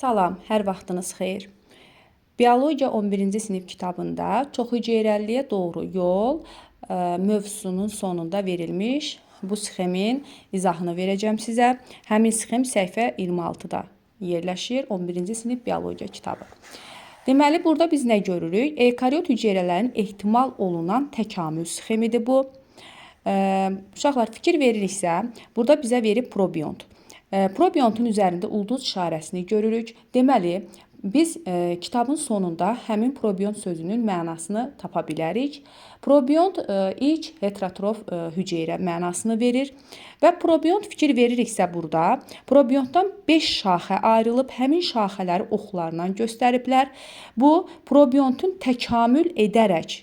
Salam, hər vaxtınız xeyir. Biologiya 11-ci sinif kitabında çoxhüceyrəliliyə doğru yol mövzusunun sonunda verilmiş bu sxemin izahını verəcəm sizə. Həmin sxem səhifə 26-da yerləşir 11-ci sinif biologiya kitabı. Deməli, burada biz nə görürük? Ekariot hüceyrələrin ehtimal olunan təkamül sxemidir bu. Uşaqlar fikir veririksə, burada bizə verib probiont. Probiontun üzərində ulduz işarəsini görürük. Deməli, biz kitabın sonunda həmin probiont sözünün mənasını tapa bilərik. Probiont ilk heterotrof hüceyrə mənasını verir və probiont fikir veririksə burada, probiontdan 5 şaxə ayrılıb, həmin şaxələri oxlarla göstəriblər. Bu, probiontun təkamül edərək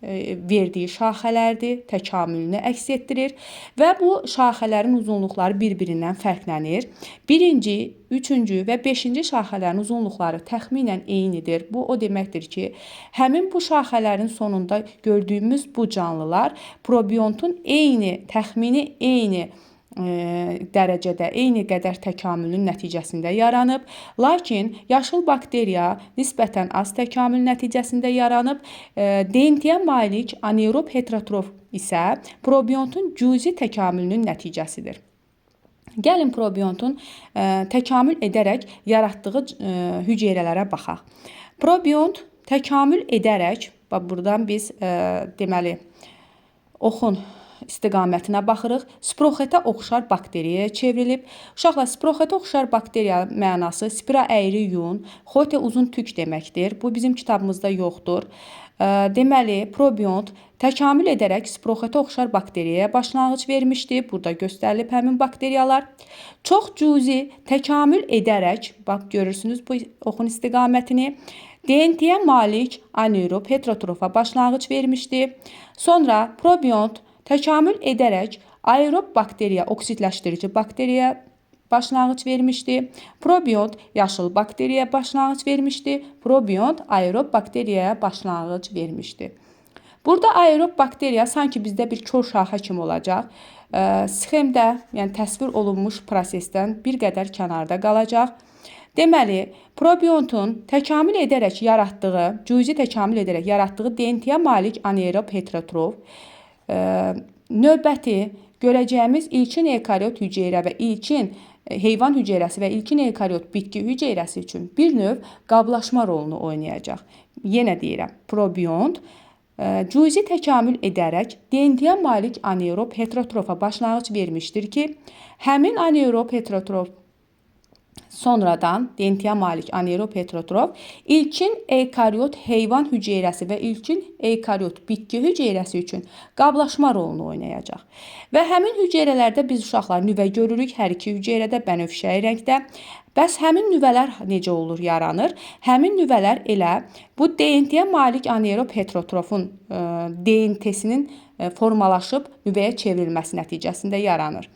verdiyi şaxələrdir, təkamülünü əks etdirir və bu şaxələrin uzunluqları bir-birindən fərqlənir. Birinci, üçüncü və beşinci şaxələrin uzunluqları təxminən eynidir. Bu, o deməkdir ki, həmin bu şaxələrin sonunda gördüyümüz bu canlılar probiontun təxmini eyni dərəcədə, eyni qədər təkamülün nəticəsində yaranıb. Lakin yaşıl bakteriya nisbətən az təkamül nəticəsində yaranıb. DNT-yə malik anaerob heterotrof isə probiontun cüzi təkamülünün nəticəsidir. Gəlin probiontun təkamül edərək yaratdığı hüceyrələrə baxaq. Probiont təkamül edərək, buradan biz deməli oxun istiqamətinə baxırıq. Sproxetə oxşar bakteriyaya çevrilib. Uşaqlar, sproxetə oxşar bakteriya mənası spira əyri yun, xote uzun tük deməkdir. Bu bizim kitabımızda yoxdur. Deməli, probiont təkamül edərək sproxetə oxşar bakteriyaya başlanğıc vermişdi. Burada göstərilib həmin bakteriyalar. Çox cüzi təkamül edərək, bax görürsünüz bu oxun istiqamətini, DNT-yə malik anaerob heterotrofa başlanğıc vermişdi. Sonra probiont təkamül edərək aerob bakteriya, oksidləşdirici bakteriyaya başlanğıc vermişdi. Probiont yaşıl bakteriyaya başlanğıc vermişdi. Probiont aerob bakteriyaya başlanğıc vermişdi. Burada aerob bakteriya sanki bizdə bir kör şaxə kimi olacaq. Sxemdə, yəni təsvir olunmuş prosesdən bir qədər kənarda qalacaq. Deməli, probiontun təkamül edərək yaratdığı, cüzi təkamül edərək yaratdığı DNT-yə malik anaerob heterotrof növbəti görəcəyimiz ilkin ekariot hüceyrə və ilkin heyvan hüceyrəsi və ilkin ekariot bitki hüceyrəsi üçün bir növ qablaşma rolunu oynayacaq. Yenə deyirəm, probiont cüzi təkamül edərək DNT-yə malik anaerob heterotrofa başlanğıc vermişdir ki, həmin anaerob heterotrof sonradan DNT-yə malik anaerob heterotrof ilkin ekariot heyvan hüceyrəsi və ilkin ekariot bitki hüceyrəsi üçün qablaşma rolunu oynayacaq. Və həmin hüceyrələrdə biz uşaqlar nüvə görürük, hər iki hüceyrədə bənövşəyi rəngdə. Bəs həmin nüvələr necə olur, yaranır? Həmin nüvələr elə bu DNT-yə malik anaerob heterotrofun DNT-sinin formalaşıb nüvəyə çevrilməsi nəticəsində yaranır.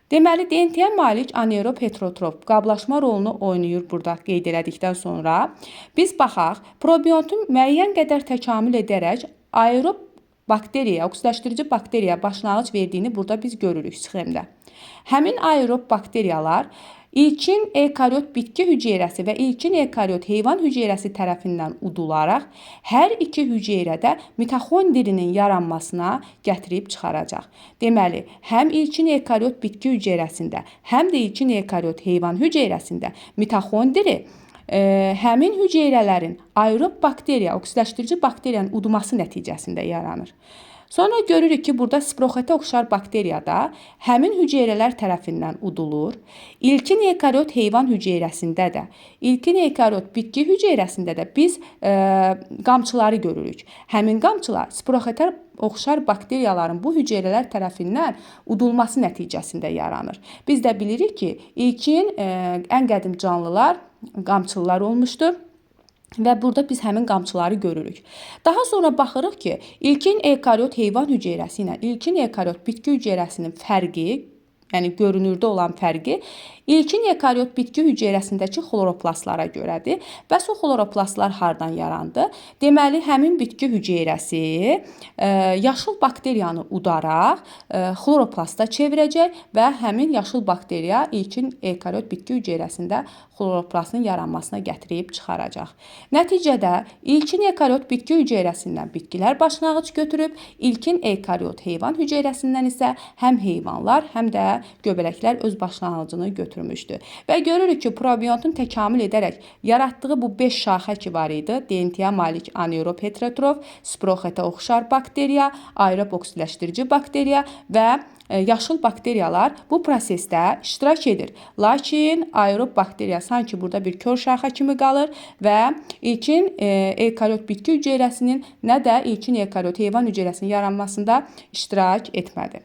Deməli, DNT-yə malik anaerob heterotrof qablaşma rolunu oynayır burada qeyd elədikdən sonra. Biz baxaq, probiontun müəyyən qədər təkamül edərək aerob bakteriya, oksidləşdirici bakteriya başlanğıc verdiyini burada biz görürük sxemdə. Həmin aerob bakteriyalar ilkin ekariot bitki hüceyrəsi və ilkin ekariot heyvan hüceyrəsi tərəfindən udularaq hər iki hüceyrədə mitoxondrinin yaranmasına gətirib çıxaracaq. Deməli, həm ilkin ekariot bitki hüceyrəsində, həm də ilkin ekariot heyvan hüceyrəsində mitoxondri həmin hüceyrələrin aerob bakteriya, oksidləşdirici bakteriyanın udması nəticəsində yaranır. Sonra görürük ki, burada sproxetə oxşar bakteriyada həmin hüceyrələr tərəfindən udulur. İlkin ekariot heyvan hüceyrəsində də, ilkin ekariot bitki hüceyrəsində də biz qamçıları görürük. Həmin qamçılar sproxetə oxşar bakteriyaların bu hüceyrələr tərəfindən udulması nəticəsində yaranır. Biz də bilirik ki, ilkin ən qədim canlılar qamçılılar olmuşdur. Və burada biz həmin qamçıları görürük. Daha sonra baxırıq ki, ilkin ekariot heyvan hüceyrəsi ilə ilkin ekariot bitki hüceyrəsinin fərqi yəni görünürdə olan fərqi ilkin ekariot bitki hüceyrəsindəki xloroplastlara görədir. Bəs o xloroplastlar hardan yarandı? Deməli, həmin bitki hüceyrəsi yaşıl bakteriyanı udaraq xloroplasta çevirəcək və həmin yaşıl bakteriya ilkin ekariot bitki hüceyrəsində xloroplastın yaranmasına gətirib çıxaracaq. Nəticədə ilkin ekariot bitki hüceyrəsindən bitkilər başlanğıc götürüb, ilkin ekariot heyvan hüceyrəsindən isə həm heyvanlar, həm də göbələklər öz başlanğıcını götürmüşdü. Və görürük ki, probiontun təkamül edərək yaratdığı bu 5 şaxə ki var idi, DNT-yə malik anaerob heterotrof, spiroxeta oxşar bakteriya, aerob oksidaşdırıcı bakteriya və yaşıl bakteriyalar bu prosesdə iştirak edir. Lakin aerob bakteriya sanki burada bir kör şaxə kimi qalır və ilkin ekariot bitki hüceyrəsinin nə də ilkin ekariot heyvan hüceyrəsinin yaranmasında iştirak etmədi.